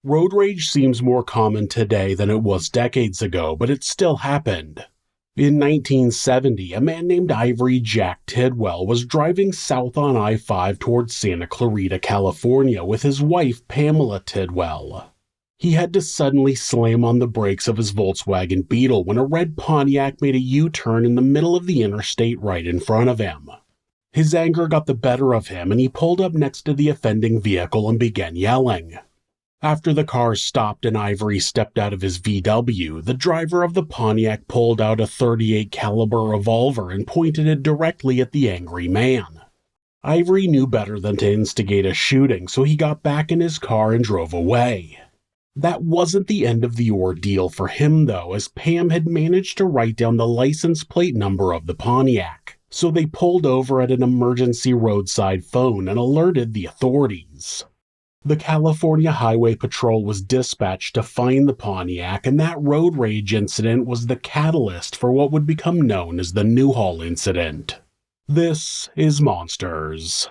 Road rage seems more common today than it was decades ago, but it still happened. In 1970, a man named Ivory Jack Tidwell was driving south on I-5 towards Santa Clarita, California with his wife Pamela Tidwell. He had to suddenly slam on the brakes of his Volkswagen Beetle when a red Pontiac made a U-turn in the middle of the interstate right in front of him. His anger got the better of him and he pulled up next to the offending vehicle and began yelling. After the car stopped and Ivory stepped out of his VW, the driver of the Pontiac pulled out a .38 caliber revolver and pointed it directly at the angry man. Ivory knew better than to instigate a shooting, so he got back in his car and drove away. That wasn't the end of the ordeal for him, though, as Pam had managed to write down the license plate number of the Pontiac, so they pulled over at an emergency roadside phone and alerted the authorities. The California Highway Patrol was dispatched to find the Pontiac, and that road rage incident was the catalyst for what would become known as the Newhall incident. This is Monsters.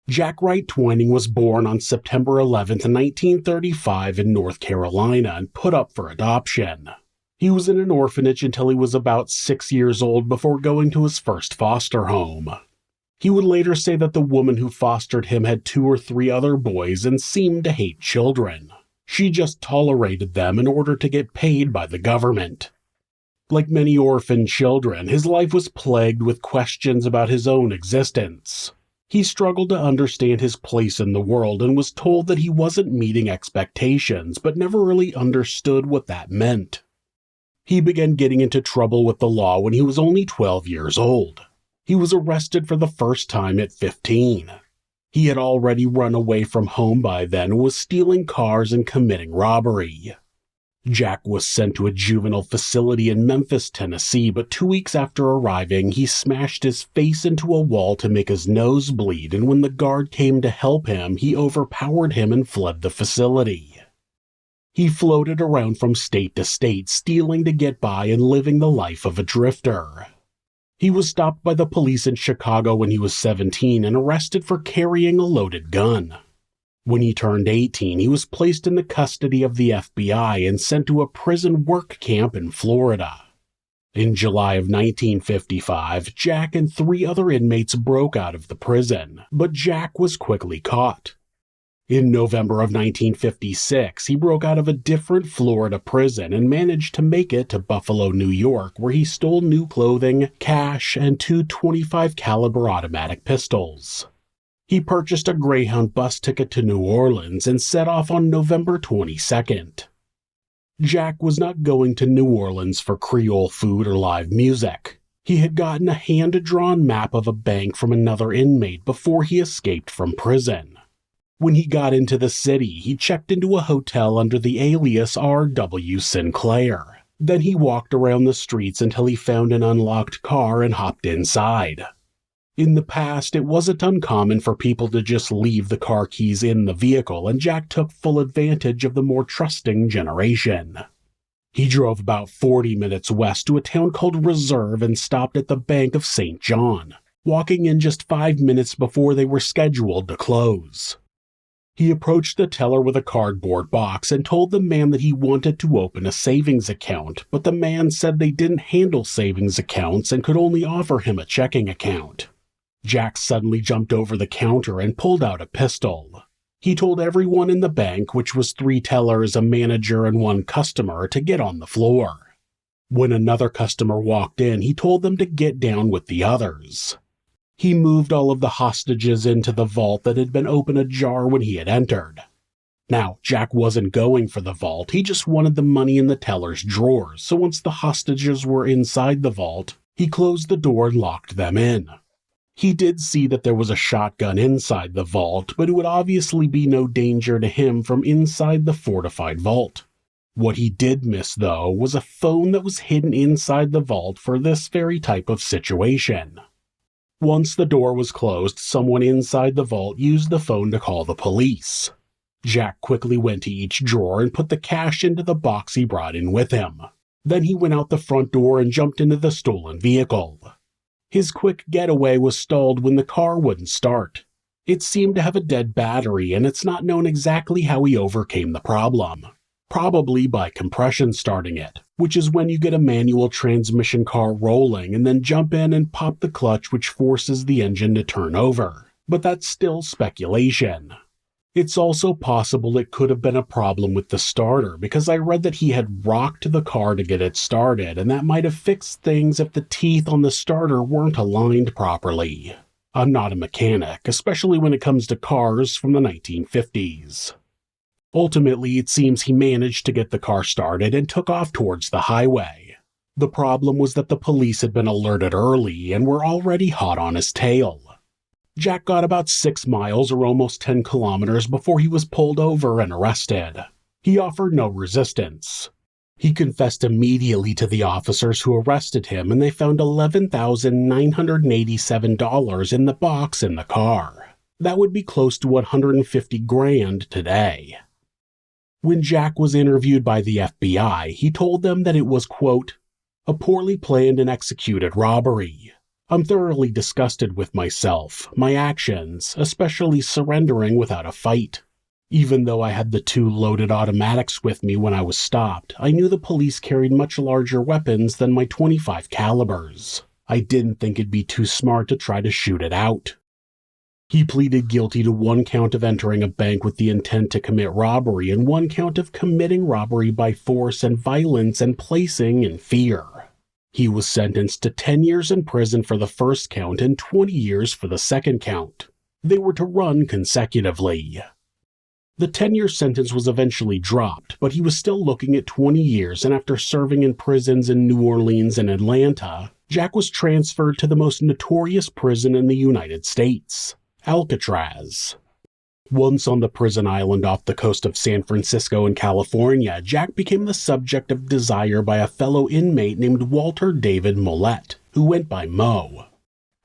Jack Wright Twining was born on September 11, 1935 in North Carolina and put up for adoption. He was in an orphanage until he was about 6 years old before going to his first foster home. He would later say that the woman who fostered him had 2 or 3 other boys and seemed to hate children. She just tolerated them in order to get paid by the government. Like many orphan children, his life was plagued with questions about his own existence. He struggled to understand his place in the world and was told that he wasn't meeting expectations, but never really understood what that meant. He began getting into trouble with the law when he was only 12 years old. He was arrested for the first time at 15. He had already run away from home by then and was stealing cars and committing robbery. Jack was sent to a juvenile facility in Memphis, Tennessee, but 2 weeks after arriving, he smashed his face into a wall to make his nose bleed, and when the guard came to help him, he overpowered him and fled the facility. He floated around from state to state, stealing to get by and living the life of a drifter. He was stopped by the police in Chicago when he was 17 and arrested for carrying a loaded gun. When he turned 18, he was placed in the custody of the FBI and sent to a prison work camp in Florida. In July of 1955, Jack and 3 other inmates broke out of the prison, but Jack was quickly caught. In November of 1956, he broke out of a different Florida prison and managed to make it to Buffalo, New York, where he stole new clothing, cash, and 2 .25 caliber automatic pistols. He purchased a Greyhound bus ticket to New Orleans and set off on November 22nd. Jack was not going to New Orleans for Creole food or live music. He had gotten a hand-drawn map of a bank from another inmate before he escaped from prison. When he got into the city, he checked into a hotel under the alias R.W. Sinclair. Then he walked around the streets until he found an unlocked car and hopped inside. In the past, it wasn't uncommon for people to just leave the car keys in the vehicle, and Jack took full advantage of the more trusting generation. He drove about 40 minutes west to a town called Reserve and stopped at the Bank of St. John, walking in just 5 minutes before they were scheduled to close. He approached the teller with a cardboard box and told the man that he wanted to open a savings account, but the man said they didn't handle savings accounts and could only offer him a checking account. Jack suddenly jumped over the counter and pulled out a pistol. He told everyone in the bank, which was 3 tellers, a manager, and 1 customer, to get on the floor. When another customer walked in, he told them to get down with the others. He moved all of the hostages into the vault that had been open ajar when he had entered. Now, Jack wasn't going for the vault, he just wanted the money in the teller's drawers, so once the hostages were inside the vault, he closed the door and locked them in. He did see that there was a shotgun inside the vault, but it would obviously be no danger to him from inside the fortified vault. What he did miss, though, was a phone that was hidden inside the vault for this very type of situation. Once the door was closed, someone inside the vault used the phone to call the police. Jack quickly went to each drawer and put the cash into the box he brought in with him. Then he went out the front door and jumped into the stolen vehicle. His quick getaway was stalled when the car wouldn't start. It seemed to have a dead battery, and it's not known exactly how he overcame the problem. Probably by compression starting it, which is when you get a manual transmission car rolling and then jump in and pop the clutch, which forces the engine to turn over. But that's still speculation. It's also possible it could have been a problem with the starter, because I read that he had rocked the car to get it started, and that might have fixed things if the teeth on the starter weren't aligned properly. I'm not a mechanic, especially when it comes to cars from the 1950s. Ultimately, it seems he managed to get the car started and took off towards the highway. The problem was that the police had been alerted early and were already hot on his tail. Jack got about 6 miles or almost 10 kilometers before he was pulled over and arrested. He offered no resistance. He confessed immediately to the officers who arrested him, and they found $11,987 in the box in the car. That would be close to $150,000 today. When Jack was interviewed by the FBI, he told them that it was, quote, a poorly planned and executed robbery. I'm thoroughly disgusted with myself, my actions, especially surrendering without a fight. Even though I had the 2 loaded automatics with me when I was stopped, I knew the police carried much larger weapons than my .25 calibers. I didn't think it'd be too smart to try to shoot it out. He pleaded guilty to 1 count of entering a bank with the intent to commit robbery and 1 count of committing robbery by force and violence and placing in fear. He was sentenced to 10 years in prison for the first count and 20 years for the second count. They were to run consecutively. The 10-year sentence was eventually dropped, but he was still looking at 20 years, and after serving in prisons in New Orleans and Atlanta, Jack was transferred to the most notorious prison in the United States, Alcatraz. Once on the prison island off the coast of San Francisco in California, Jack became the subject of desire by a fellow inmate named Walter David Mollett, who went by Mo.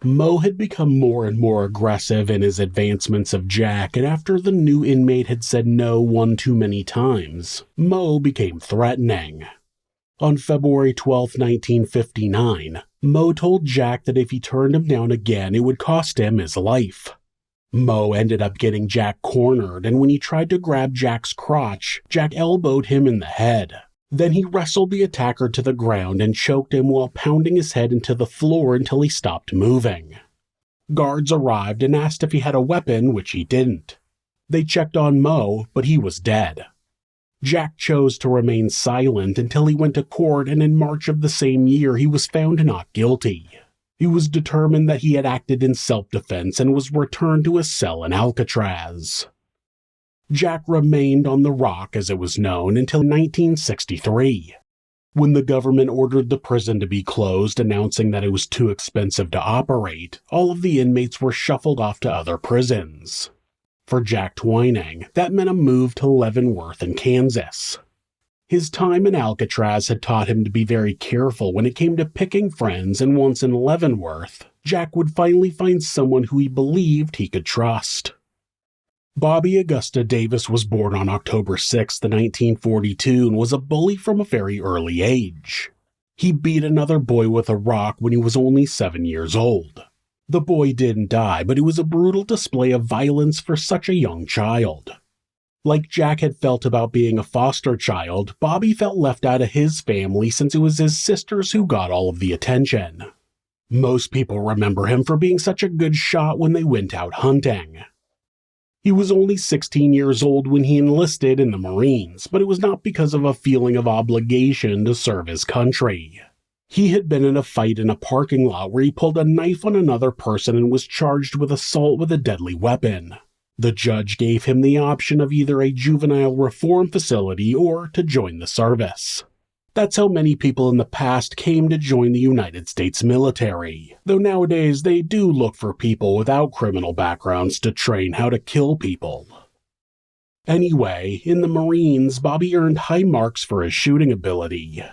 Mo had become more and more aggressive in his advancements of Jack, and after the new inmate had said no 1 too many times, Mo became threatening. On February 12, 1959, Mo told Jack that if he turned him down again, it would cost him his life. Mo ended up getting Jack cornered, and when he tried to grab Jack's crotch, Jack elbowed him in the head. Then he wrestled the attacker to the ground and choked him while pounding his head into the floor until he stopped moving. Guards arrived and asked if he had a weapon, which he didn't. They checked on Mo, but he was dead. Jack chose to remain silent until he went to court, and in March of the same year he was found not guilty. He was determined that he had acted in self-defense and was returned to his cell in Alcatraz. Jack remained on the Rock, as it was known, until 1963. When the government ordered the prison to be closed, announcing that it was too expensive to operate, all of the inmates were shuffled off to other prisons. For Jack Twining, that meant a move to Leavenworth in Kansas. His time in Alcatraz had taught him to be very careful when it came to picking friends, and once in Leavenworth, Jack would finally find someone who he believed he could trust. Bobby Augusta Davis was born on October 6, 1942, and was a bully from a very early age. He beat another boy with a rock when he was only 7 years old. The boy didn't die, but it was a brutal display of violence for such a young child. Like Jack had felt about being a foster child, Bobby felt left out of his family since it was his sisters who got all of the attention. Most people remember him for being such a good shot when they went out hunting. He was only 16 years old when he enlisted in the Marines, but it was not because of a feeling of obligation to serve his country. He had been in a fight in a parking lot where he pulled a knife on another person and was charged with assault with a deadly weapon. The judge gave him the option of either a juvenile reform facility or to join the service. That's how many people in the past came to join the United States military, though nowadays they do look for people without criminal backgrounds to train how to kill people. Anyway, in the Marines, Bobby earned high marks for his shooting ability.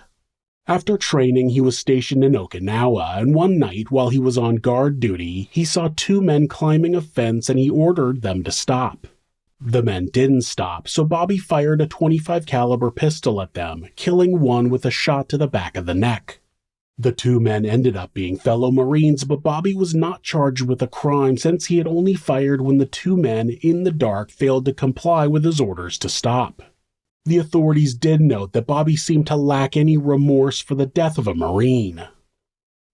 After training, he was stationed in Okinawa, and one night while he was on guard duty, he saw two men climbing a fence and he ordered them to stop. The men didn't stop, so Bobby fired a .25 caliber pistol at them, killing one with a shot to the back of the neck. The two men ended up being fellow Marines, but Bobby was not charged with a crime since he had only fired when the two men in the dark failed to comply with his orders to stop. The authorities did note that Bobby seemed to lack any remorse for the death of a Marine.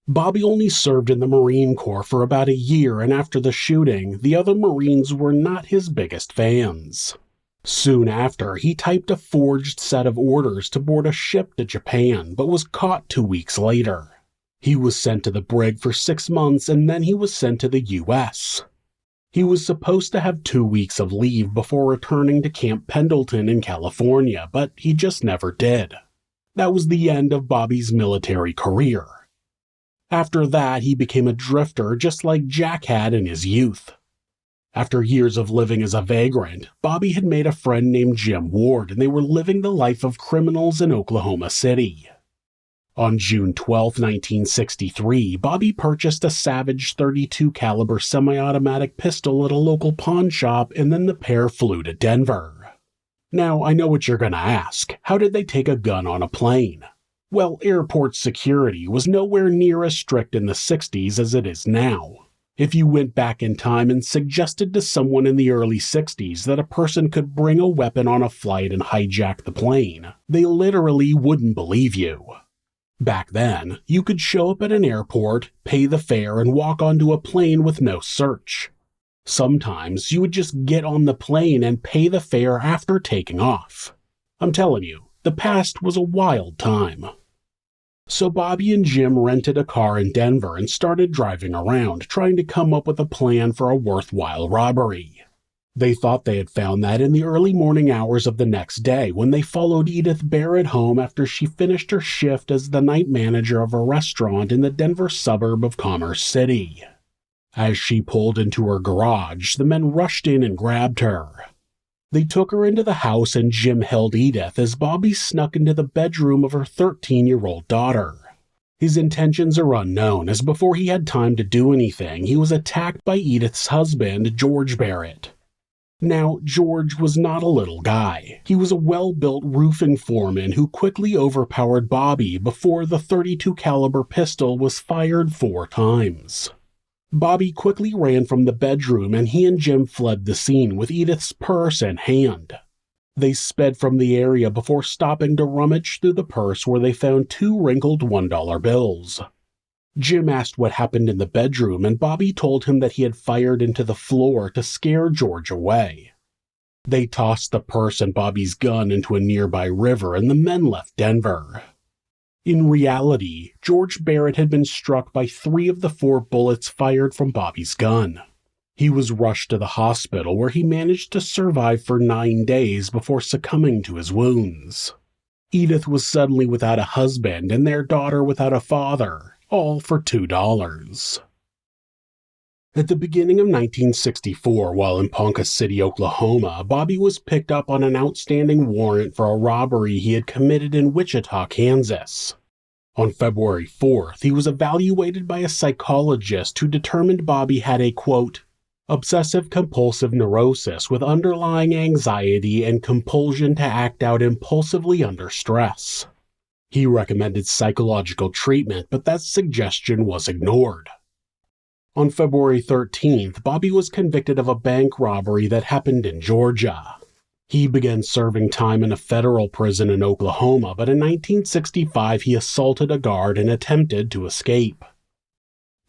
Bobby only served in the Marine Corps for about a year, and after the shooting, the other Marines were not his biggest fans. Soon after, he typed a forged set of orders to board a ship to Japan, but was caught 2 weeks later. He was sent to the brig for 6 months, and then he was sent to the U.S. He was supposed to have 2 weeks of leave before returning to Camp Pendleton in California, but he just never did. That was the end of Bobby's military career. After that, he became a drifter just like Jack had in his youth. After years of living as a vagrant, Bobby had made a friend named Jim Ward, and they were living the life of criminals in Oklahoma City. On June 12, 1963, Bobby purchased a Savage .32 caliber semi-automatic pistol at a local pawn shop, and then the pair flew to Denver. Now, I know what you're going to ask. How did they take a gun on a plane? Well, airport security was nowhere near as strict in the 60s as it is now. If you went back in time and suggested to someone in the early 60s that a person could bring a weapon on a flight and hijack the plane, they literally wouldn't believe you. Back then, you could show up at an airport, pay the fare, and walk onto a plane with no search. Sometimes you would just get on the plane and pay the fare after taking off. I'm telling you, the past was a wild time. So Bobby and Jim rented a car in Denver and started driving around, trying to come up with a plan for a worthwhile robbery. They thought they had found that in the early morning hours of the next day when they followed Edith Barrett home after she finished her shift as the night manager of a restaurant in the Denver suburb of Commerce City. As she pulled into her garage, the men rushed in and grabbed her. They took her into the house and Jim held Edith as Bobby snuck into the bedroom of her 13-year-old daughter. His intentions are unknown, as before he had time to do anything, he was attacked by Edith's husband, George Barrett. Now, George was not a little guy. He was a well-built roofing foreman who quickly overpowered Bobby before the .32 caliber pistol was fired 4 times. Bobby quickly ran from the bedroom and he and Jim fled the scene with Edith's purse in hand. They sped from the area before stopping to rummage through the purse where they found 2 wrinkled $1 bills. Jim asked what happened in the bedroom and Bobby told him that he had fired into the floor to scare George away. They tossed the purse and Bobby's gun into a nearby river and the men left Denver. In reality, George Barrett had been struck by 3 of the 4 bullets fired from Bobby's gun. He was rushed to the hospital where he managed to survive for 9 days before succumbing to his wounds. Edith was suddenly without a husband and their daughter without a father, all for $2. At the beginning of 1964, while in Ponca City, Oklahoma, Bobby was picked up on an outstanding warrant for a robbery he had committed in Wichita, Kansas. On February 4th, he was evaluated by a psychologist who determined Bobby had a, quote, obsessive-compulsive neurosis with underlying anxiety and compulsion to act out impulsively under stress. He recommended psychological treatment, but that suggestion was ignored. On February 13th, Bobby was convicted of a bank robbery that happened in Georgia. He began serving time in a federal prison in Oklahoma, but in 1965 he assaulted a guard and attempted to escape.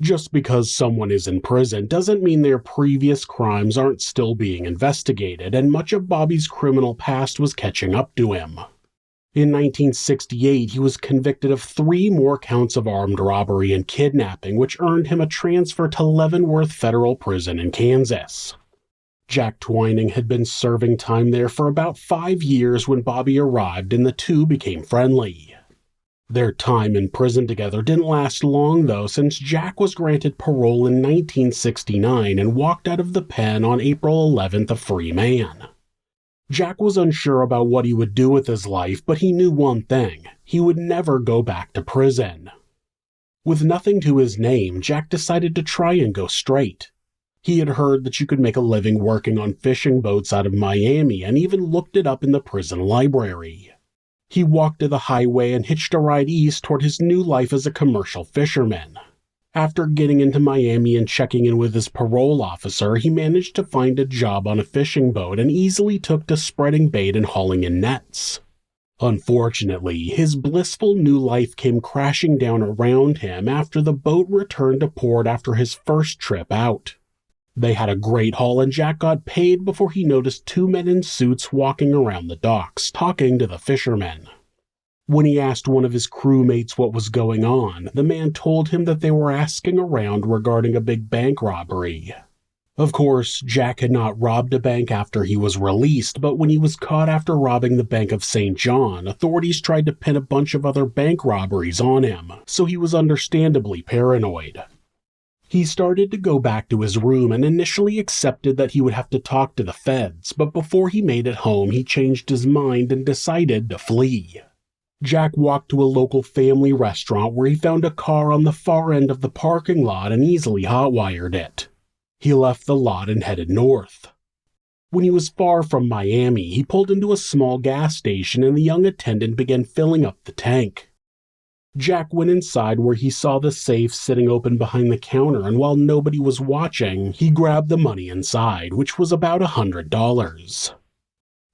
Just because someone is in prison doesn't mean their previous crimes aren't still being investigated, and much of Bobby's criminal past was catching up to him. In 1968, he was convicted of 3 more counts of armed robbery and kidnapping, which earned him a transfer to Leavenworth Federal Prison in Kansas. Jack Twining had been serving time there for about 5 years when Bobby arrived, and the two became friendly. Their time in prison together didn't last long, though, since Jack was granted parole in 1969 and walked out of the pen on April 11th a free man. Jack was unsure about what he would do with his life, but he knew one thing: he would never go back to prison. With nothing to his name, Jack decided to try and go straight. He had heard that you could make a living working on fishing boats out of Miami and even looked it up in the prison library. He walked to the highway and hitched a ride east toward his new life as a commercial fisherman. After getting into Miami and checking in with his parole officer, he managed to find a job on a fishing boat and easily took to spreading bait and hauling in nets. Unfortunately, his blissful new life came crashing down around him after the boat returned to port after his first trip out. They had a great haul and Jack got paid before he noticed two men in suits walking around the docks, talking to the fishermen. When he asked one of his crewmates what was going on, the man told him that they were asking around regarding a big bank robbery. Of course, Jack had not robbed a bank after he was released, but when he was caught after robbing the Bank of St. John, authorities tried to pin a bunch of other bank robberies on him, so he was understandably paranoid. He started to go back to his room and initially accepted that he would have to talk to the feds, but before he made it home, he changed his mind and decided to flee. Jack walked to a local family restaurant where he found a car on the far end of the parking lot and easily hotwired it. He left the lot and headed north. When he was far from Miami, he pulled into a small gas station and the young attendant began filling up the tank. Jack went inside where he saw the safe sitting open behind the counter, and while nobody was watching, he grabbed the money inside, which was about $100.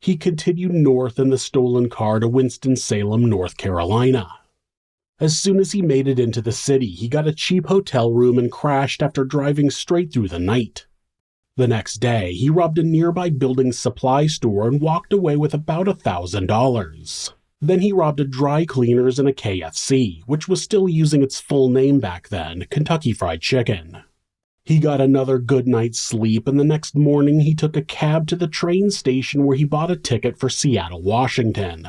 He continued north in the stolen car to Winston-Salem, North Carolina. As soon as he made it into the city, he got a cheap hotel room and crashed after driving straight through the night. The next day, he robbed a nearby building supply store and walked away with about $1,000. Then he robbed a dry cleaners and a KFC, which was still using its full name back then, Kentucky Fried Chicken. He got another good night's sleep, and the next morning he took a cab to the train station where he bought a ticket for Seattle, Washington.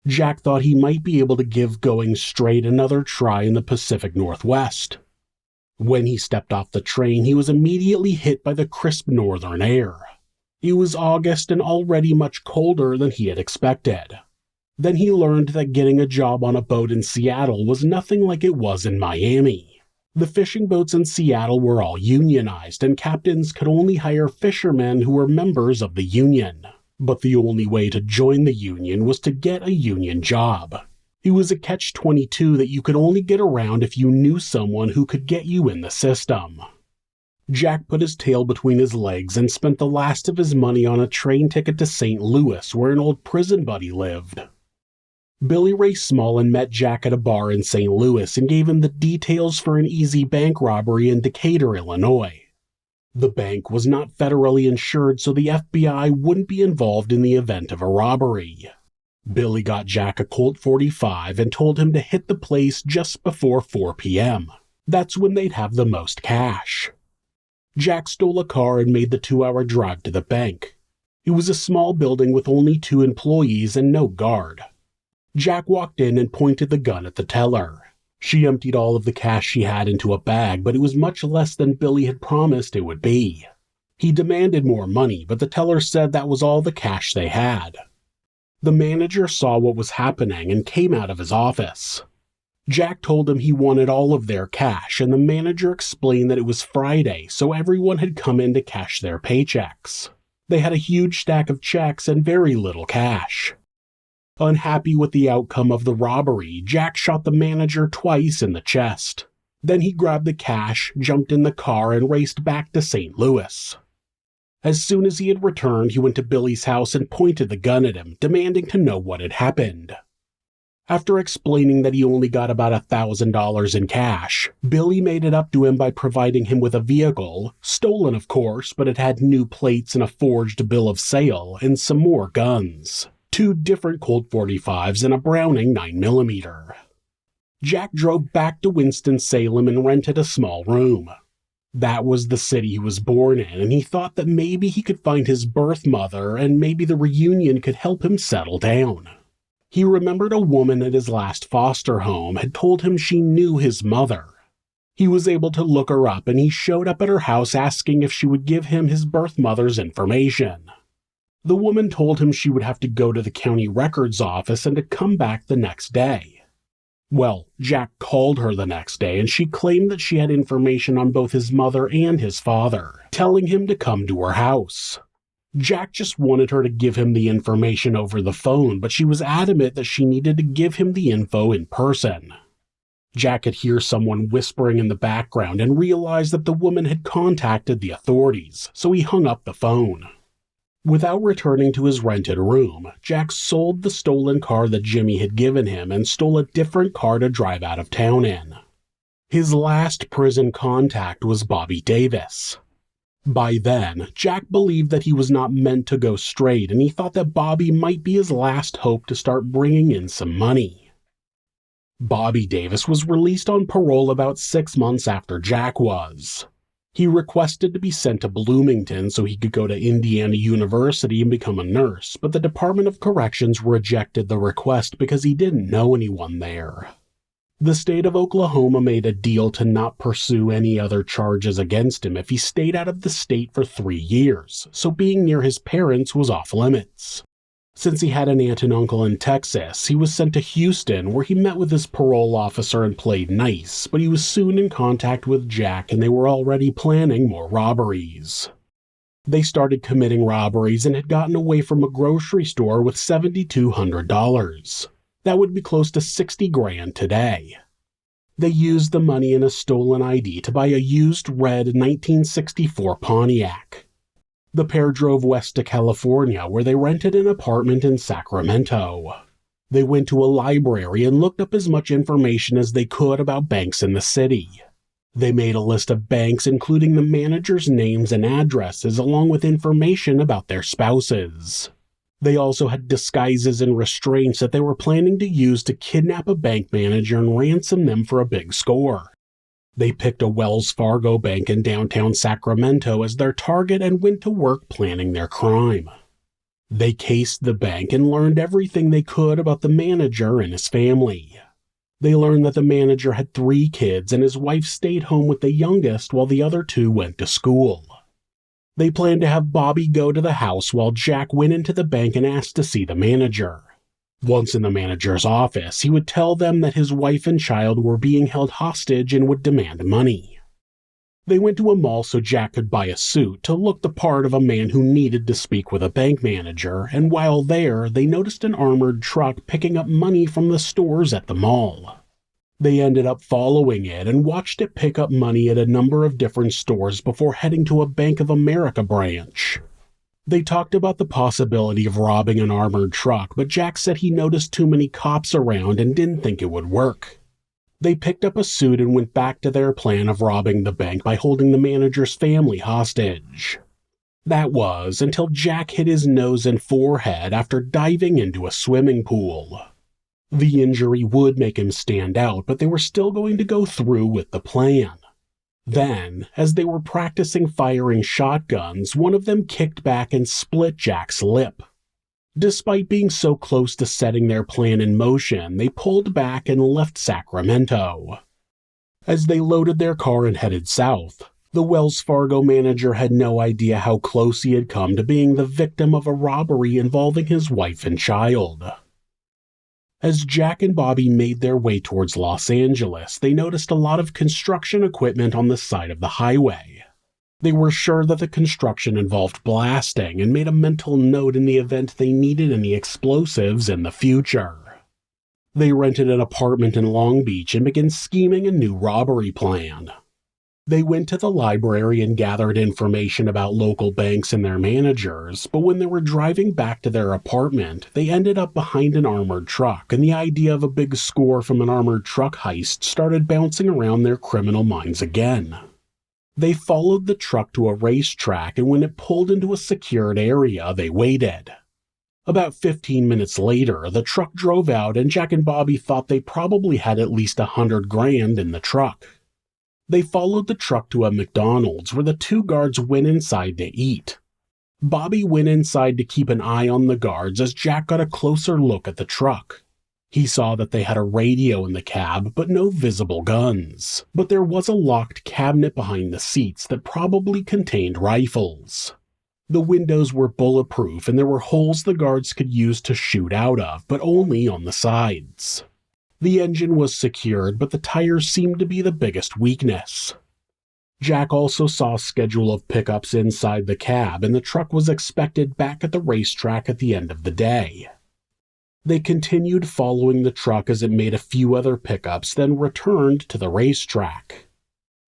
Jack thought he might be able to give going straight another try in the Pacific Northwest. When he stepped off the train, he was immediately hit by the crisp northern air. It was August and already much colder than he had expected. Then he learned that getting a job on a boat in Seattle was nothing like it was in Miami. The fishing boats in Seattle were all unionized, and captains could only hire fishermen who were members of the union. But the only way to join the union was to get a union job. It was a catch-22 that you could only get around if you knew someone who could get you in the system. Jack put his tail between his legs and spent the last of his money on a train ticket to St. Louis, where an old prison buddy lived. Billy Ray Smallin met Jack at a bar in St. Louis and gave him the details for an easy bank robbery in Decatur, Illinois. The bank was not federally insured, so the FBI wouldn't be involved in the event of a robbery. Billy got Jack a Colt 45 and told him to hit the place just before 4 p.m. That's when they'd have the most cash. Jack stole a car and made the 2-hour drive to the bank. It was a small building with only 2 employees and no guard. Jack walked in and pointed the gun at the teller. She emptied all of the cash she had into a bag, but it was much less than Billy had promised it would be. He demanded more money, but the teller said that was all the cash they had. The manager saw what was happening and came out of his office. Jack told him he wanted all of their cash, and the manager explained that it was Friday, so everyone had come in to cash their paychecks. They had a huge stack of checks and very little cash. Unhappy with the outcome of the robbery, Jack shot the manager twice in the chest. Then he grabbed the cash, jumped in the car, and raced back to St. Louis. As soon as he had returned, he went to Billy's house and pointed the gun at him, demanding to know what had happened. After explaining that he only got about $1,000 in cash, Billy made it up to him by providing him with a vehicle, stolen of course, but it had new plates and a forged bill of sale, and some more guns. 2 different Colt 45s and a Browning 9mm. Jack drove back to Winston-Salem and rented a small room. That was the city he was born in, and he thought that maybe he could find his birth mother and maybe the reunion could help him settle down. He remembered a woman at his last foster home had told him she knew his mother. He was able to look her up, and he showed up at her house asking if she would give him his birth mother's information. The woman told him she would have to go to the county records office and to come back the next day. Well, Jack called her the next day and she claimed that she had information on both his mother and his father, telling him to come to her house. Jack just wanted her to give him the information over the phone, but she was adamant that she needed to give him the info in person. Jack could hear someone whispering in the background and realized that the woman had contacted the authorities, so he hung up the phone. Without returning to his rented room, Jack sold the stolen car that Jimmy had given him and stole a different car to drive out of town in. His last prison contact was Bobby Davis. By then, Jack believed that he was not meant to go straight, and he thought that Bobby might be his last hope to start bringing in some money. Bobby Davis was released on parole about 6 months after Jack was. He requested to be sent to Bloomington so he could go to Indiana University and become a nurse, but the Department of Corrections rejected the request because he didn't know anyone there. The state of Oklahoma made a deal to not pursue any other charges against him if he stayed out of the state for 3 years, so being near his parents was off limits. Since he had an aunt and uncle in Texas, he was sent to Houston, where he met with his parole officer and played nice, but he was soon in contact with Jack and they were already planning more robberies. They started committing robberies and had gotten away from a grocery store with $7,200. That would be close to $60,000 today. They used the money in a stolen ID to buy a used red 1964 Pontiac. The pair drove west to California, where they rented an apartment in Sacramento. They went to a library and looked up as much information as they could about banks in the city. They made a list of banks, including the managers' names and addresses, along with information about their spouses. They also had disguises and restraints that they were planning to use to kidnap a bank manager and ransom them for a big score. They picked a Wells Fargo bank in downtown Sacramento as their target and went to work planning their crime. They cased the bank and learned everything they could about the manager and his family. They learned that the manager had 3 kids and his wife stayed home with the youngest while the other 2 went to school. They planned to have Bobby go to the house while Jack went into the bank and asked to see the manager. Once in the manager's office, he would tell them that his wife and child were being held hostage and would demand money. They went to a mall so Jack could buy a suit to look the part of a man who needed to speak with a bank manager, and while there, they noticed an armored truck picking up money from the stores at the mall. They ended up following it and watched it pick up money at a number of different stores before heading to a Bank of America branch. They talked about the possibility of robbing an armored truck, but Jack said he noticed too many cops around and didn't think it would work. They picked up a suit and went back to their plan of robbing the bank by holding the manager's family hostage. That was until Jack hit his nose and forehead after diving into a swimming pool. The injury would make him stand out, but they were still going to go through with the plan. Then, as they were practicing firing shotguns, one of them kicked back and split Jack's lip. Despite being so close to setting their plan in motion, they pulled back and left Sacramento. As they loaded their car and headed south, the Wells Fargo manager had no idea how close he had come to being the victim of a robbery involving his wife and child. As Jack and Bobby made their way towards Los Angeles, they noticed a lot of construction equipment on the side of the highway. They were sure that the construction involved blasting and made a mental note in the event they needed any explosives in the future. They rented an apartment in Long Beach and began scheming a new robbery plan. They went to the library and gathered information about local banks and their managers, but when they were driving back to their apartment, they ended up behind an armored truck, and the idea of a big score from an armored truck heist started bouncing around their criminal minds again. They followed the truck to a racetrack, and when it pulled into a secured area, they waited. About 15 minutes later, the truck drove out, and Jack and Bobby thought they probably had at least $100,000 in the truck. They followed the truck to a McDonald's where the 2 guards went inside to eat. Bobby went inside to keep an eye on the guards as Jack got a closer look at the truck. He saw that they had a radio in the cab, but no visible guns. But there was a locked cabinet behind the seats that probably contained rifles. The windows were bulletproof and there were holes the guards could use to shoot out of, but only on the sides. The engine was secured, but the tires seemed to be the biggest weakness. Jack also saw a schedule of pickups inside the cab, and the truck was expected back at the racetrack at the end of the day. They continued following the truck as it made a few other pickups, then returned to the racetrack.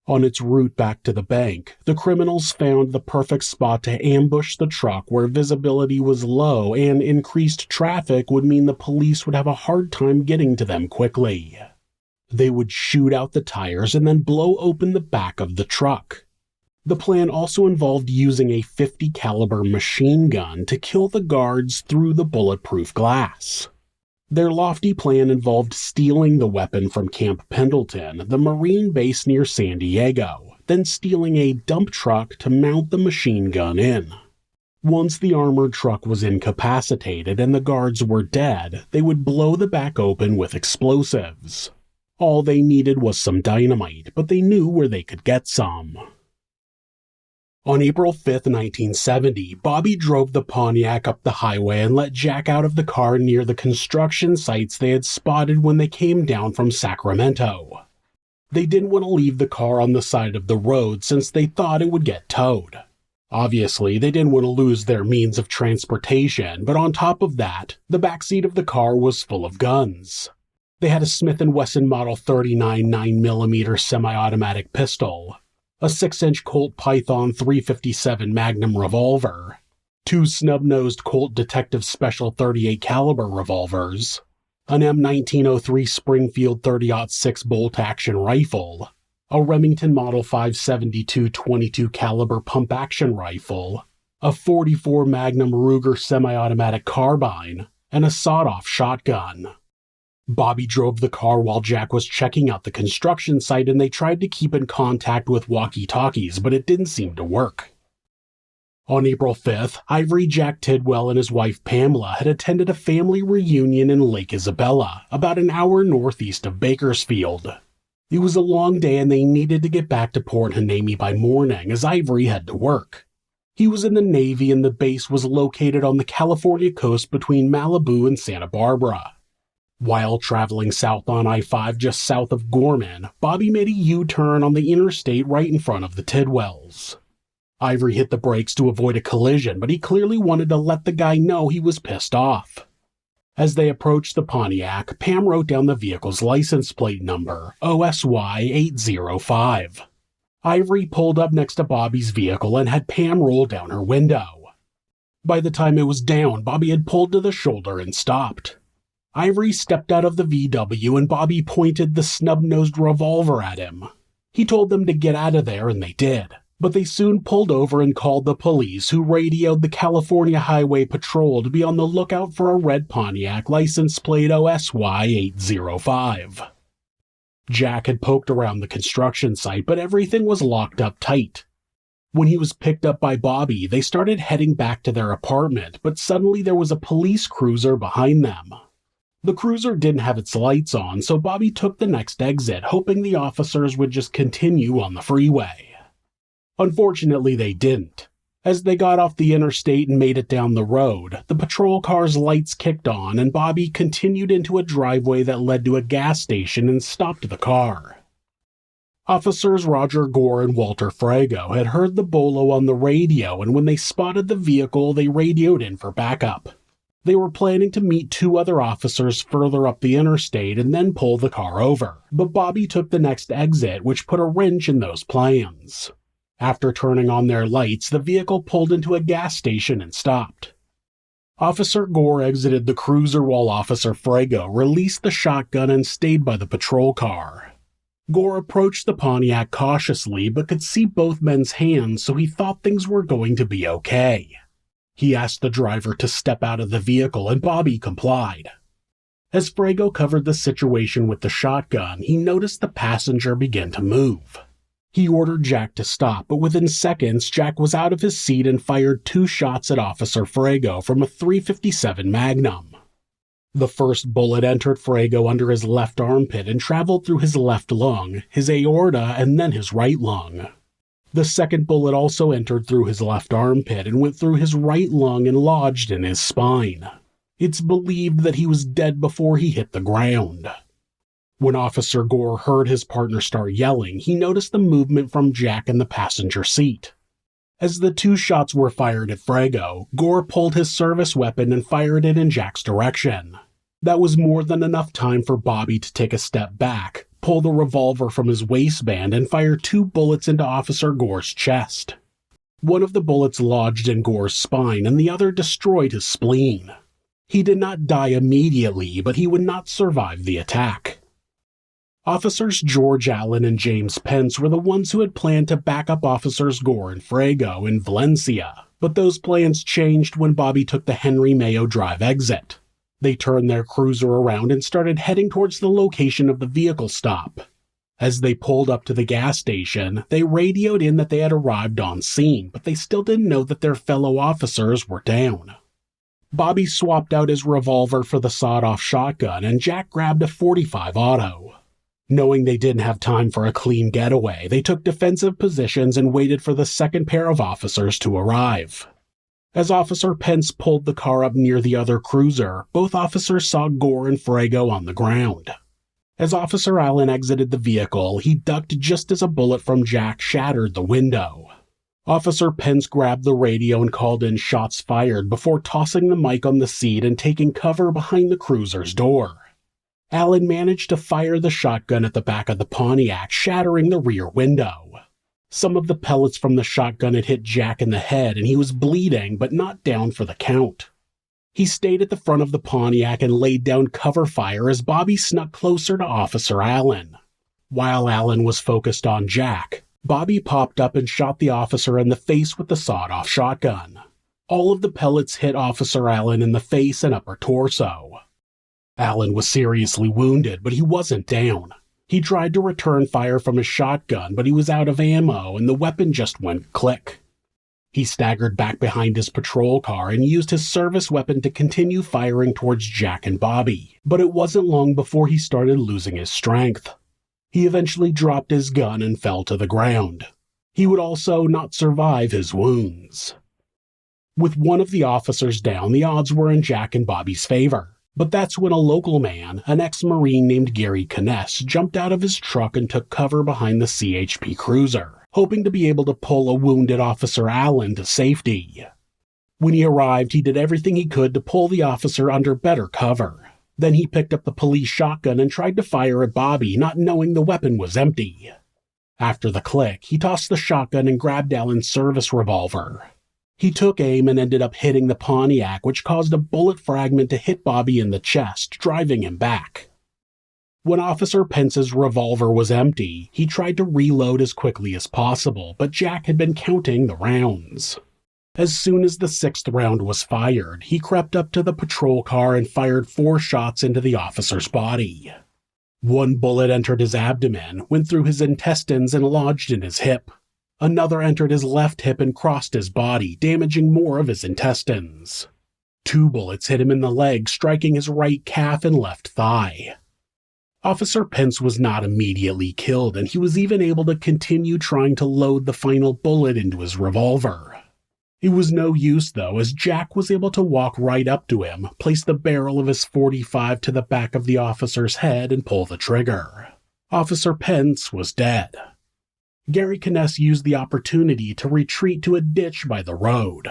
On its route back to the bank, the criminals found the perfect spot to ambush the truck where visibility was low and increased traffic would mean the police would have a hard time getting to them quickly. They would shoot out the tires and then blow open the back of the truck. The plan also involved using a .50 caliber machine gun to kill the guards through the bulletproof glass. Their lofty plan involved stealing the weapon from Camp Pendleton, the Marine base near San Diego, then stealing a dump truck to mount the machine gun in. Once the armored truck was incapacitated and the guards were dead, they would blow the back open with explosives. All they needed was some dynamite, but they knew where they could get some. On April 5, 1970, Bobby drove the Pontiac up the highway and let Jack out of the car near the construction sites they had spotted when they came down from Sacramento. They didn't want to leave the car on the side of the road since they thought it would get towed. Obviously, they didn't want to lose their means of transportation, but on top of that, the backseat of the car was full of guns. They had a Smith & Wesson Model 39 9mm semi-automatic pistol, a 6-inch Colt Python 357 Magnum revolver, 2 snub-nosed Colt Detective Special .38 caliber revolvers, an M1903 Springfield 30-06 bolt-action rifle, a Remington Model 572 22 caliber pump-action rifle, a .44 Magnum Ruger semi-automatic carbine, and a sawed-off shotgun. Bobby drove the car while Jack was checking out the construction site and they tried to keep in contact with walkie-talkies, but it didn't seem to work. On April 5th, Ivory Jack Tidwell and his wife Pamela had attended a family reunion in Lake Isabella, about an hour northeast of Bakersfield. It was a long day and they needed to get back to Port Hueneme by morning as Ivory had to work. He was in the Navy and the base was located on the California coast between Malibu and Santa Barbara. While traveling south on I-5 just south of Gorman, Bobby made a U-turn on the interstate right in front of the Tidwells. Ivory hit the brakes to avoid a collision, but he clearly wanted to let the guy know he was pissed off. As they approached the Pontiac, Pam wrote down the vehicle's license plate number, OSY 805. Ivory pulled up next to Bobby's vehicle and had Pam roll down her window. By the time it was down, Bobby had pulled to the shoulder and stopped. Ivory stepped out of the VW and Bobby pointed the snub-nosed revolver at him. He told them to get out of there and they did, but they soon pulled over and called the police, who radioed the California Highway Patrol to be on the lookout for a red Pontiac license plate OSY 805. Jack had poked around the construction site, but everything was locked up tight. When he was picked up by Bobby, they started heading back to their apartment, but suddenly there was a police cruiser behind them. The cruiser didn't have its lights on, so Bobby took the next exit, hoping the officers would just continue on the freeway. Unfortunately, they didn't. As they got off the interstate and made it down the road, the patrol car's lights kicked on and Bobby continued into a driveway that led to a gas station and stopped the car. Officers Roger Gore and Walter Frago had heard the bolo on the radio, and when they spotted the vehicle, they radioed in for backup. They were planning to meet 2 other officers further up the interstate and then pull the car over, but Bobby took the next exit, which put a wrench in those plans. After turning on their lights, the vehicle pulled into a gas station and stopped. Officer Gore exited the cruiser while Officer Frago released the shotgun and stayed by the patrol car. Gore approached the Pontiac cautiously but could see both men's hands, so he thought things were going to be okay. He asked the driver to step out of the vehicle and Bobby complied. As Frago covered the situation with the shotgun, he noticed the passenger begin to move. He ordered Jack to stop, but within seconds, Jack was out of his seat and fired 2 shots at Officer Frago from a .357 Magnum. The first bullet entered Frago under his left armpit and traveled through his left lung, his aorta, and then his right lung. The second bullet also entered through his left armpit and went through his right lung and lodged in his spine. It's believed that he was dead before he hit the ground. When Officer Gore heard his partner start yelling, he noticed the movement from Jack in the passenger seat. As the two shots were fired at Frago, Gore pulled his service weapon and fired it in Jack's direction. That was more than enough time for Bobby to take a step back, pull the revolver from his waistband, and fire 2 bullets into Officer Gore's chest. One of the bullets lodged in Gore's spine and the other destroyed his spleen. He did not die immediately, but he would not survive the attack. Officers George Allen and James Pence were the ones who had planned to back up Officers Gore and Frago in Valencia, but those plans changed when Bobby took the Henry Mayo Drive exit. They turned their cruiser around and started heading towards the location of the vehicle stop. As they pulled up to the gas station, they radioed in that they had arrived on scene, but they still didn't know that their fellow officers were down. Bobby swapped out his revolver for the sawed-off shotgun, and Jack grabbed a .45 auto. Knowing they didn't have time for a clean getaway, they took defensive positions and waited for the second pair of officers to arrive. As Officer Pence pulled the car up near the other cruiser, both officers saw Gore and Frago on the ground. As Officer Allen exited the vehicle, he ducked just as a bullet from Jack shattered the window. Officer Pence grabbed the radio and called in shots fired before tossing the mic on the seat and taking cover behind the cruiser's door. Allen managed to fire the shotgun at the back of the Pontiac, shattering the rear window. Some of the pellets from the shotgun had hit Jack in the head, and he was bleeding, but not down for the count. He stayed at the front of the Pontiac and laid down cover fire as Bobby snuck closer to Officer Allen. While Allen was focused on Jack, Bobby popped up and shot the officer in the face with the sawed-off shotgun. All of the pellets hit Officer Allen in the face and upper torso. Allen was seriously wounded, but he wasn't down. He tried to return fire from his shotgun, but he was out of ammo and the weapon just went click. He staggered back behind his patrol car and used his service weapon to continue firing towards Jack and Bobby, but it wasn't long before he started losing his strength. He eventually dropped his gun and fell to the ground. He would also not survive his wounds. With one of the officers down, the odds were in Jack and Bobby's favor. But that's when a local man, an ex-Marine named Gary Kness, jumped out of his truck and took cover behind the CHP cruiser, hoping to be able to pull a wounded Officer Allen to safety. When he arrived, he did everything he could to pull the officer under better cover. Then he picked up the police shotgun and tried to fire at Bobby, not knowing the weapon was empty. After the click, he tossed the shotgun and grabbed Allen's service revolver. He took aim and ended up hitting the Pontiac, which caused a bullet fragment to hit Bobby in the chest, driving him back. When Officer Pence's revolver was empty, he tried to reload as quickly as possible, but Jack had been counting the rounds. As soon as the 6th round was fired, he crept up to the patrol car and fired 4 shots into the officer's body. One bullet entered his abdomen, went through his intestines, and lodged in his hip. Another entered his left hip and crossed his body, damaging more of his intestines. 2 bullets hit him in the leg, striking his right calf and left thigh. Officer Pence was not immediately killed, and he was even able to continue trying to load the final bullet into his revolver. It was no use, though, as Jack was able to walk right up to him, place the barrel of his .45 to the back of the officer's head, and pull the trigger. Officer Pence was dead. Gary Kness used the opportunity to retreat to a ditch by the road.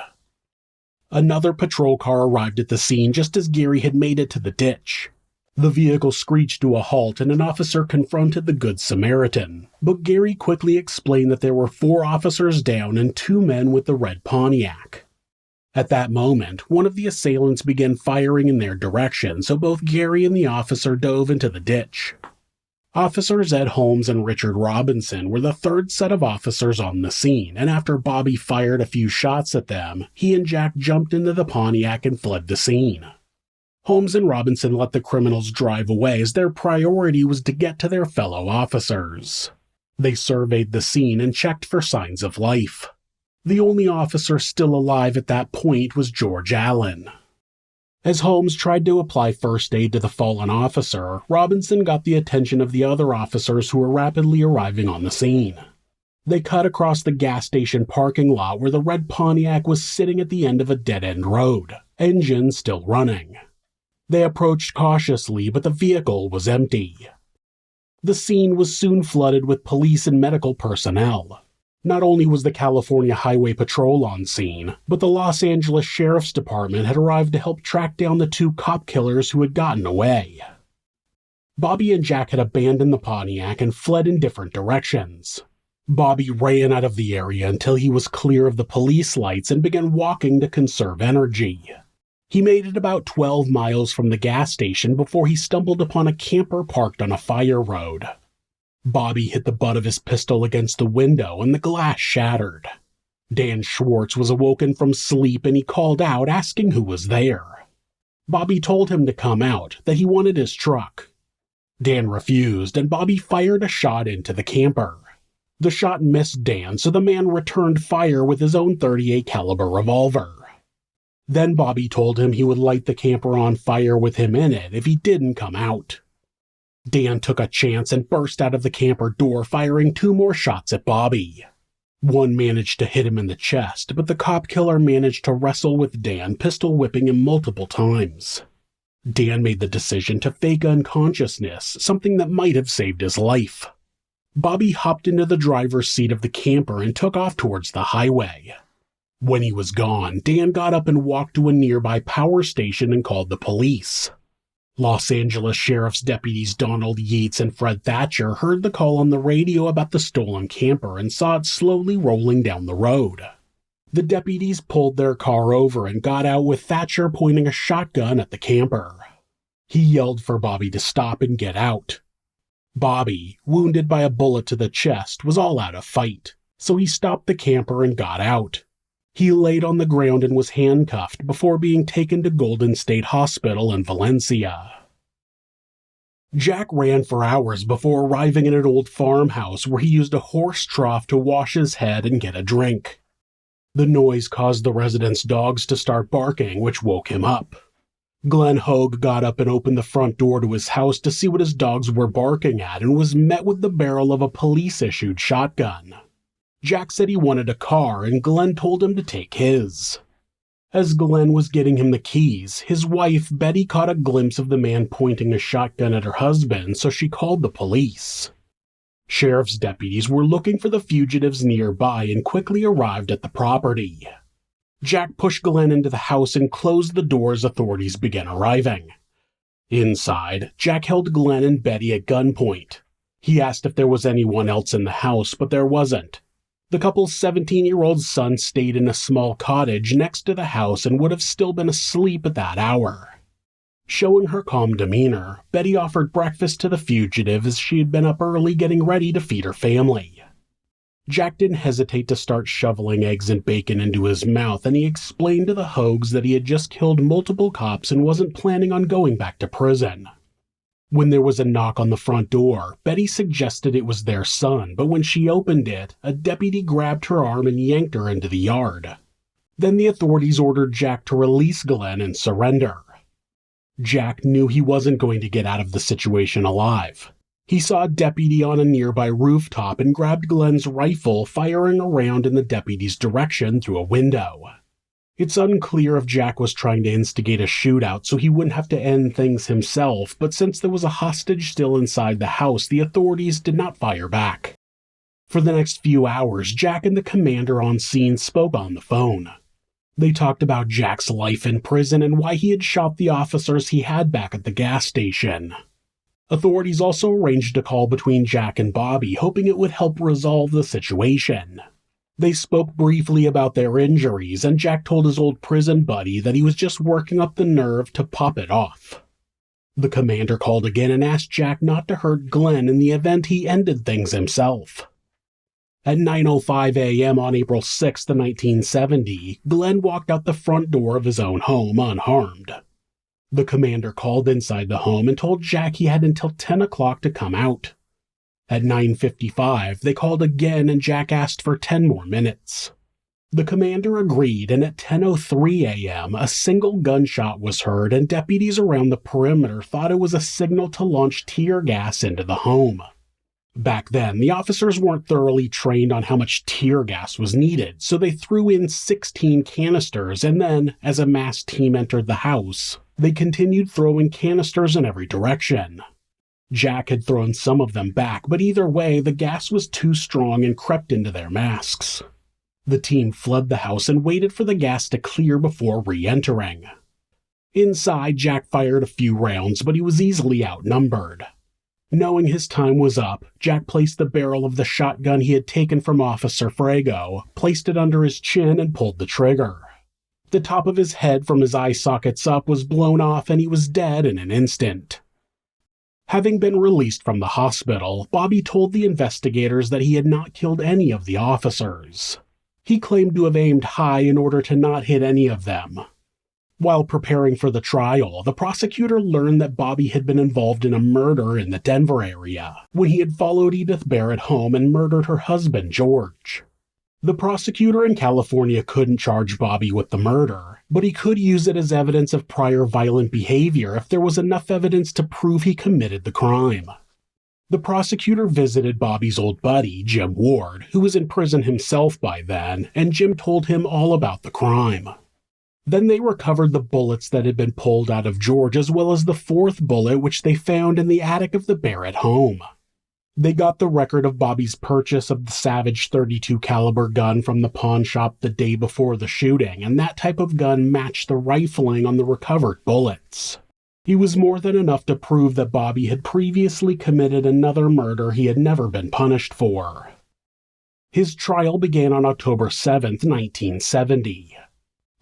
Another patrol car arrived at the scene just as Gary had made it to the ditch. The vehicle screeched to a halt and an officer confronted the Good Samaritan, but Gary quickly explained that there were 4 officers down and 2 men with the red Pontiac. At that moment, one of the assailants began firing in their direction, so both Gary and the officer dove into the ditch. Officers Ed Holmes and Richard Robinson were the 3rd set of officers on the scene, and after Bobby fired a few shots at them, he and Jack jumped into the Pontiac and fled the scene. Holmes and Robinson let the criminals drive away as their priority was to get to their fellow officers. They surveyed the scene and checked for signs of life. The only officer still alive at that point was George Allen. As Holmes tried to apply first aid to the fallen officer, Robinson got the attention of the other officers who were rapidly arriving on the scene. They cut across the gas station parking lot where the red Pontiac was sitting at the end of a dead-end road, engine still running. They approached cautiously, but the vehicle was empty. The scene was soon flooded with police and medical personnel. Not only was the California Highway Patrol on scene, but the Los Angeles Sheriff's Department had arrived to help track down the two cop killers who had gotten away. Bobby and Jack had abandoned the Pontiac and fled in different directions. Bobby ran out of the area until he was clear of the police lights and began walking to conserve energy. He made it about 12 miles from the gas station before he stumbled upon a camper parked on a fire road. Bobby hit the butt of his pistol against the window and the glass shattered. Dan Schwartz was awoken from sleep and he called out asking who was there. Bobby told him to come out, that he wanted his truck. Dan refused and Bobby fired a shot into the camper. The shot missed Dan, so the man returned fire with his own .38 caliber revolver. Then Bobby told him he would light the camper on fire with him in it if he didn't come out. Dan took a chance and burst out of the camper door, firing 2 more shots at Bobby. One managed to hit him in the chest, but the cop killer managed to wrestle with Dan, pistol whipping him multiple times. Dan made the decision to fake unconsciousness, something that might have saved his life. Bobby hopped into the driver's seat of the camper and took off towards the highway. When he was gone, Dan got up and walked to a nearby power station and called the police. Los Angeles Sheriff's deputies Donald Yates and Fred Thatcher heard the call on the radio about the stolen camper and saw it slowly rolling down the road. The deputies pulled their car over and got out with Thatcher pointing a shotgun at the camper. He yelled for Bobby to stop and get out. Bobby, wounded by a bullet to the chest, was all out of fight, so he stopped the camper and got out. He laid on the ground and was handcuffed before being taken to Golden State Hospital in Valencia. Jack ran for hours before arriving at an old farmhouse where he used a horse trough to wash his head and get a drink. The noise caused the residents' dogs to start barking, which woke him up. Glenn Hogue got up and opened the front door to his house to see what his dogs were barking at and was met with the barrel of a police-issued shotgun. Jack said he wanted a car, and Glenn told him to take his. As Glenn was getting him the keys, his wife, Betty, caught a glimpse of the man pointing a shotgun at her husband, so she called the police. Sheriff's deputies were looking for the fugitives nearby and quickly arrived at the property. Jack pushed Glenn into the house and closed the door as authorities began arriving. Inside, Jack held Glenn and Betty at gunpoint. He asked if there was anyone else in the house, but there wasn't. The couple's 17-year-old son stayed in a small cottage next to the house and would have still been asleep at that hour. Showing her calm demeanor, Betty offered breakfast to the fugitive as she had been up early getting ready to feed her family. Jack didn't hesitate to start shoveling eggs and bacon into his mouth, and he explained to the Hogues that he had just killed multiple cops and wasn't planning on going back to prison. When there was a knock on the front door, Betty suggested it was their son, but when she opened it, a deputy grabbed her arm and yanked her into the yard. Then the authorities ordered Jack to release Glenn and surrender. Jack knew he wasn't going to get out of the situation alive. He saw a deputy on a nearby rooftop and grabbed Glenn's rifle, firing around in the deputy's direction through a window. It's unclear if Jack was trying to instigate a shootout so he wouldn't have to end things himself, but since there was a hostage still inside the house, the authorities did not fire back. For the next few hours, Jack and the commander on scene spoke on the phone. They talked about Jack's life in prison and why he had shot the officers he had back at the gas station. Authorities also arranged a call between Jack and Bobby, hoping it would help resolve the situation. They spoke briefly about their injuries, and Jack told his old prison buddy that he was just working up the nerve to pop it off. The commander called again and asked Jack not to hurt Glenn in the event he ended things himself. At 9:05 a.m. on April 6, 1970, Glenn walked out the front door of his own home unharmed. The commander called inside the home and told Jack he had until 10 o'clock to come out. At 9:55, they called again and Jack asked for 10 more minutes. The commander agreed, and at 10:03 a.m., a single gunshot was heard and deputies around the perimeter thought it was a signal to launch tear gas into the home. Back then, the officers weren't thoroughly trained on how much tear gas was needed, so they threw in 16 canisters, and then, as a mass team entered the house, they continued throwing canisters in every direction. Jack had thrown some of them back, but either way, the gas was too strong and crept into their masks. The team fled the house and waited for the gas to clear before re-entering. Inside, Jack fired a few rounds, but he was easily outnumbered. Knowing his time was up, Jack placed the barrel of the shotgun he had taken from Officer Frago, placed it under his chin, and pulled the trigger. The top of his head from his eye sockets up was blown off and he was dead in an instant. Having been released from the hospital, Bobby told the investigators that he had not killed any of the officers. He claimed to have aimed high in order to not hit any of them. While preparing for the trial, the prosecutor learned that Bobby had been involved in a murder in the Denver area, when he had followed Edith Barrett home and murdered her husband, George. The prosecutor in California couldn't charge Bobby with the murder, but he could use it as evidence of prior violent behavior if there was enough evidence to prove he committed the crime. The prosecutor visited Bobby's old buddy, Jim Ward, who was in prison himself by then, and Jim told him all about the crime. Then they recovered the bullets that had been pulled out of George, as well as the fourth bullet which they found in the attic of the Barrett home. They got the record of Bobby's purchase of the Savage .32 caliber gun from the pawn shop the day before the shooting, and that type of gun matched the rifling on the recovered bullets. He was more than enough to prove that Bobby had previously committed another murder he had never been punished for. His trial began on October 7, 1970.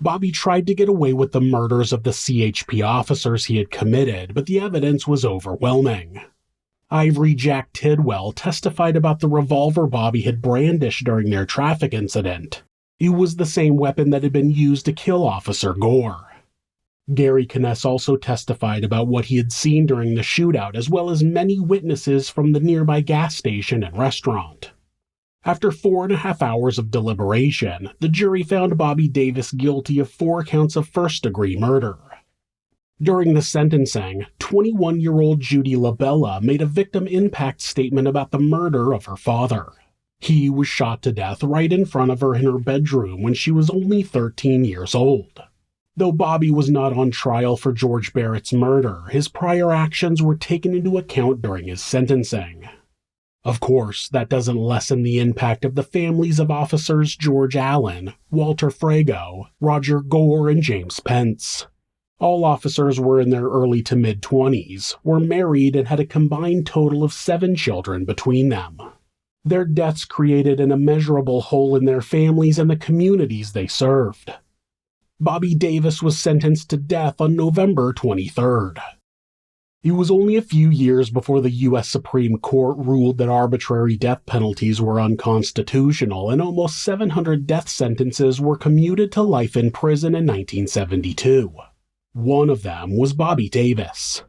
Bobby tried to get away with the murders of the CHP officers he had committed, but the evidence was overwhelming. Ivory Jack Tidwell testified about the revolver Bobby had brandished during their traffic incident. It was the same weapon that had been used to kill Officer Gore. Gary Kness also testified about what he had seen during the shootout, as well as many witnesses from the nearby gas station and restaurant. After 4.5 hours of deliberation, the jury found Bobby Davis guilty of 4 counts of first-degree murder. During the sentencing, 21-year-old Judy LaBella made a victim impact statement about the murder of her father. He was shot to death right in front of her in her bedroom when she was only 13 years old. Though Bobby was not on trial for George Barrett's murder, his prior actions were taken into account during his sentencing. Of course, that doesn't lessen the impact of the families of officers George Allen, Walter Frago, Roger Gore, and James Pence. All officers were in their early to mid-20s, were married, and had a combined total of 7 children between them. Their deaths created an immeasurable hole in their families and the communities they served. Bobby Davis was sentenced to death on November 23rd. It was only a few years before the U.S. Supreme Court ruled that arbitrary death penalties were unconstitutional, and almost 700 death sentences were commuted to life in prison in 1972. One of them was Bobby Davis.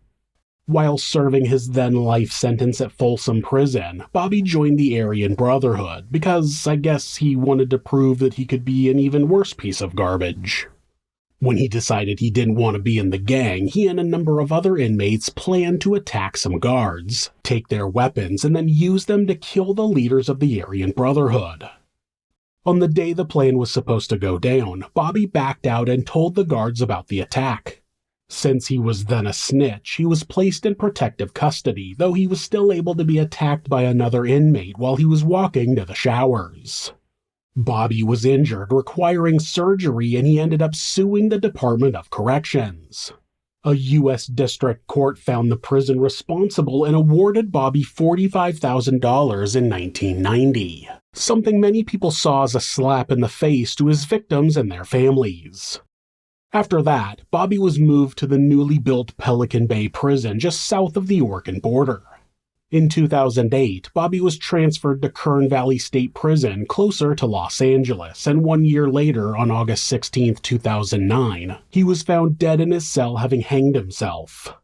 While serving his then life sentence at Folsom Prison, Bobby joined the Aryan Brotherhood because, I guess, he wanted to prove that he could be an even worse piece of garbage. When he decided he didn't want to be in the gang, he and a number of other inmates planned to attack some guards, take their weapons, and then use them to kill the leaders of the Aryan Brotherhood. On the day the plan was supposed to go down, Bobby backed out and told the guards about the attack. Since he was then a snitch, he was placed in protective custody, though he was still able to be attacked by another inmate while he was walking to the showers. Bobby was injured, requiring surgery, and he ended up suing the Department of Corrections. A U.S. District Court found the prison responsible and awarded Bobby $45,000 in 1990, something many people saw as a slap in the face to his victims and their families. After that, Bobby was moved to the newly built Pelican Bay prison just south of the Oregon border. In 2008, Bobby was transferred to Kern Valley State Prison closer to Los Angeles, and 1 year later, on August 16, 2009, he was found dead in his cell having hanged himself.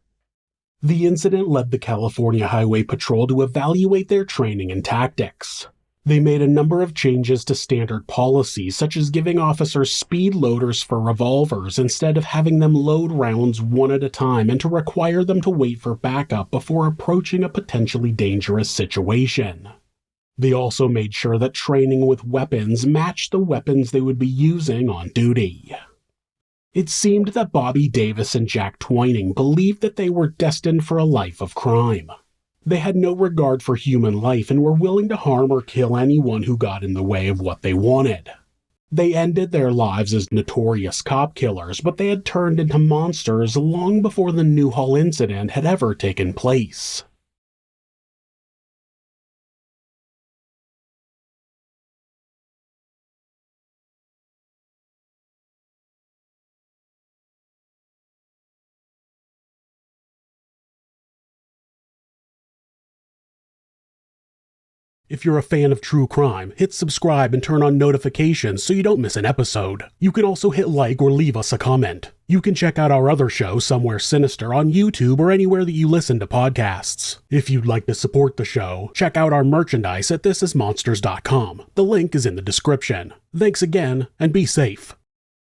The incident led the California Highway Patrol to evaluate their training and tactics. They made a number of changes to standard policies, such as giving officers speed loaders for revolvers instead of having them load rounds one at a time, and to require them to wait for backup before approaching a potentially dangerous situation. They also made sure that training with weapons matched the weapons they would be using on duty. It seemed that Bobby Davis and Jack Twining believed that they were destined for a life of crime. They had no regard for human life and were willing to harm or kill anyone who got in the way of what they wanted. They ended their lives as notorious cop killers, but they had turned into monsters long before the Newhall incident had ever taken place. If you're a fan of true crime, hit subscribe and turn on notifications so you don't miss an episode. You can also hit like or leave us a comment. You can check out our other show, Somewhere Sinister, on YouTube or anywhere that you listen to podcasts. If you'd like to support the show, check out our merchandise at thisismonsters.com. The link is in the description. Thanks again, and be safe.